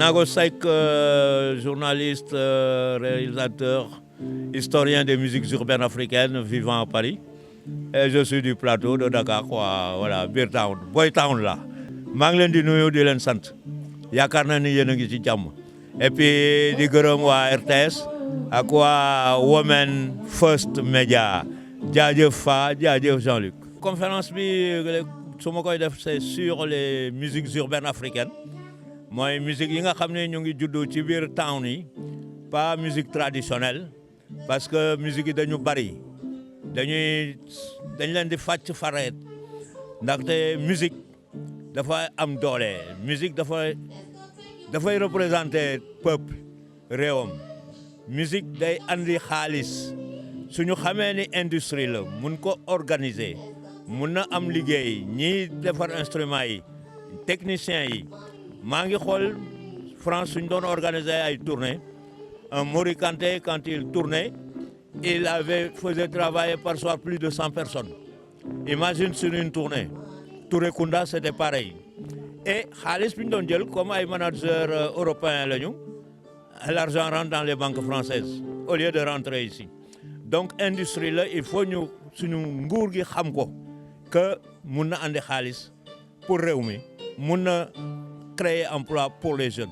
Nago Seck, journaliste, réalisateur, historien des musiques urbaines africaines vivant à Paris. Et je suis du plateau de Dakar, quoi. Voilà, Beer Town, Boy Town là. maa ngi leen di nuyu di leen sant yaakaar naa ni yéen a ngi ci jàmm et puis di gërëm waa RTS ak waa Women First Media jaajëf Fa jaajëf Jean-Luc. Conférence bi su ma koy def c'est sur les musiques urbaines africaines mooy musique yi nga xam ne ñu ngi juddoo ci biir town yi pas musique traditionnelle parce que musique yi dañu bari dañ leen di fàcc fareet ndaxte musique dafa am doole musique dafay représenter peuple réewam musique day andi xaalis suñu xamee ni industrie la mun ko organiser mun na am liggéey ñiy defar instruments yi techniciens yi maa ngi xool France suñ doon organiser ay tournées un Mori Kanté quand il tournait il faisait travailler par soir plus de 100 personnes imagine sur une tournée Touré Kunda c'était pareil et xaalis bi ñu doon jël comme ay managers européens lañu l'argent rentre dans les banques françaises au lieu de rentrer ici donc industrie la il faut ñu suñu nguur gi xam ko que mun na andi xaalis pour réew mi mun na créer emploi pour les jeunes.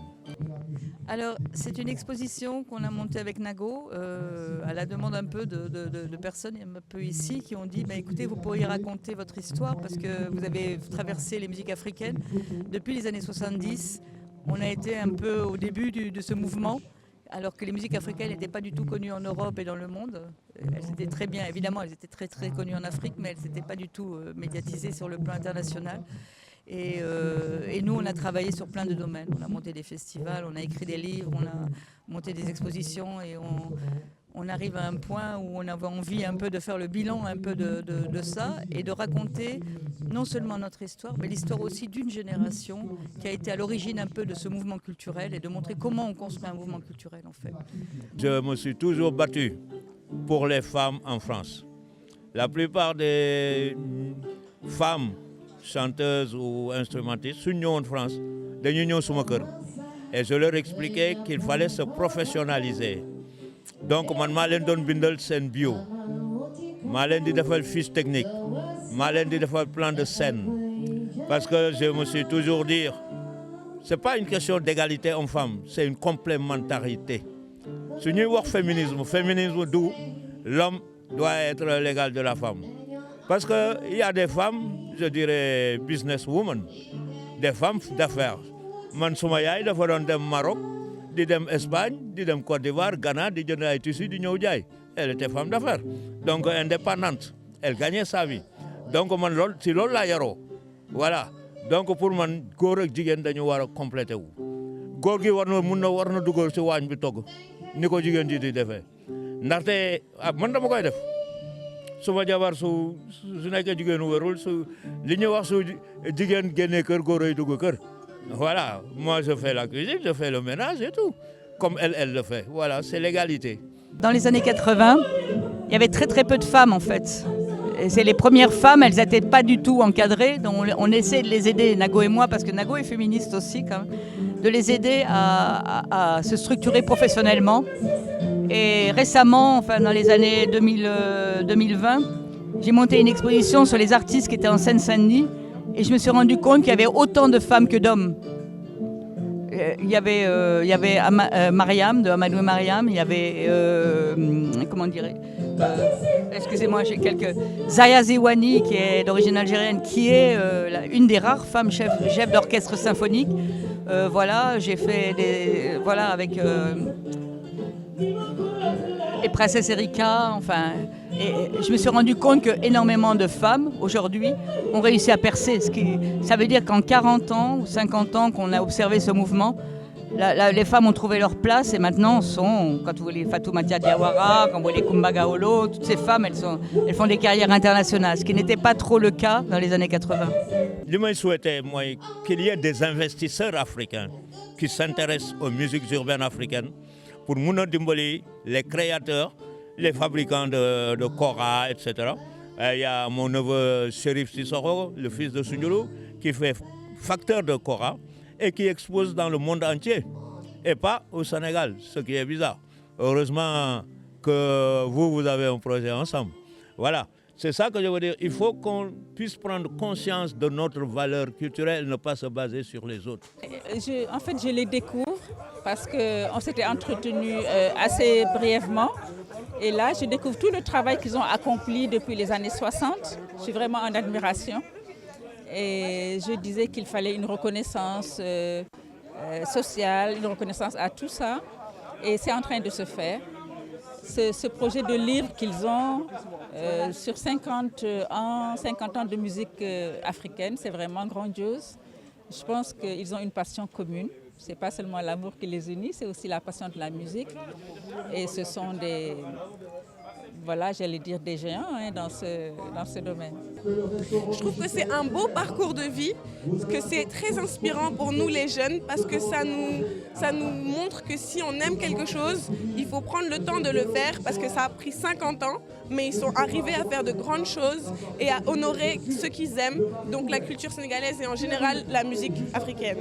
Alors, c'est une exposition qu'on a montée avec Nago à la demande un peu de personnes un peu ici qui ont dit écoutez, vous pourriez raconter votre histoire parce que vous avez traversé les musiques africaines. Depuis les années 70, on a été un peu au début de ce mouvement, alors que les musiques africaines n'étaient pas du tout connues en Europe et dans le monde. Elles étaient très bien, évidemment, elles étaient très très connues en Afrique, mais elles n'étaient pas du tout médiatisées sur le plan international. Et nous, on a travaillé sur plein de domaines. On a monté des festivals, on a écrit des livres, on a monté des expositions et on arrive à un point où on avait envie un peu de faire le bilan un peu de ça et de raconter non seulement notre histoire, mais l'histoire aussi d'une génération qui a été à l'origine un peu de ce mouvement culturel et de montrer comment on construit un mouvement culturel en fait. Je me suis toujours battu pour les femmes en France. La plupart des femmes chanteuses ou instrumentistes suñ ñëwoon France dañuy ñëw suma kër et je leur expliquais qu'il fallait se professionnaliser donc man maa leen doon bindal seen bio maa leen di defal fiche technique maa leen di defal plan de scène parce que je me suis toujours dit c'est pas une question d'égalité homme-femme c'est une complémentarité su ñuy wax féminisme du l'homme doit être l'égal de la femme parce que il y a des femmes je dirais businesswoman des femmes d'affaires man suma yaay dafa doon dem Maroc di dem Espagne di dem Côte d'Ivoire Ghana di jënd ay tissus di ñëw jaay elle était femme d'affaires donc indépendante elle gagnait sa vie donc man loolu laa yaroo voilà donc pour man góor ak jigéen dañu war a complété wu góor gi war na dugal ci waañ bi togg ni ko jigéen ji di defee ndaxte man dama koy def suma jabar su nekkee jigéenu wérul li ñuy wax su jigéen génnee kër góor ay dugg kër voilà moi je fais la cuisine je fais le ménage et tout comme elle le fait voilà c'est l'égalité. Dans les années 80, il y avait très très peu de femmes en fait. Et c'est les premières femmes, elles n'étaient pas du tout encadrées, donc on essaie de les aider, Nago et moi, parce que Nago est féministe aussi quand même, de les aider à se structurer professionnellement. Et récemment, enfin dans les années 2020, j'ai monté une exposition sur les artistes qui étaient en Seine-Saint-Denis et je me suis rendu compte qu'il y avait autant de femmes que d'hommes. Il y avait Mariam, de Amadou Mariam, il y avait, excusez-moi, j'ai quelques... Zaya Ziwani, qui est d'origine algérienne, qui est une des rares femmes chefs d'orchestre symphonique. Voilà, j'ai fait des... Voilà, avec... et Princesse Erika, enfin, et je me suis rendu compte qu'énormément de femmes, aujourd'hui, ont réussi à percer. Ça veut dire qu'en 40 ans ou 50 ans qu'on a observé ce mouvement, les femmes ont trouvé leur place et maintenant quand vous voyez Fatoumata Diawara, quand vous voyez Kumbaga Olo, toutes ces femmes, elles font des carrières internationales, ce qui n'était pas trop le cas dans les années 80. Li may souhaiter mooy qu'il y ait des investisseurs africains qui s'intéressent aux musiques urbaines africaines pour mun a dimbali les créateurs, les fabricants de kora, etc. Il y a mon neveu Chérif Sissoko, le fils de Sundiulu, qui fait facteur de kora. et qui exposent dans le monde entier et pas au Sénégal, ce qui est bizarre. Heureusement que vous avez un projet ensemble. Voilà, c'est ça que je veux dire. Il faut qu'on puisse prendre conscience de notre valeur culturelle et ne pas se baser sur les autres. En fait, je les découvre parce qu'on s'était entretenu assez brièvement. Et là, je découvre tout le travail qu'ils ont accompli depuis les années 60. Je suis vraiment en admiration. Et je disais qu'il fallait une reconnaissance sociale, une reconnaissance à tout ça. Et c'est en train de se faire. Ce projet de livre qu'ils ont sur 50 ans de musique africaine, c'est vraiment grandiose. Je pense qu'ils ont une passion commune. Ce n'est pas seulement l'amour qui les unit, c'est aussi la passion de la musique. Et ce sont des, voilà, j'allais dire des géants dans ce domaine. Je trouve que c'est un beau parcours de vie, que c'est très inspirant pour nous les jeunes parce que ça nous montre que si on aime quelque chose, il faut prendre le temps de le faire parce que ça a pris 50 ans, mais ils sont arrivés à faire de grandes choses et à honorer ce qu'ils aiment, donc la culture sénégalaise et en général la musique africaine.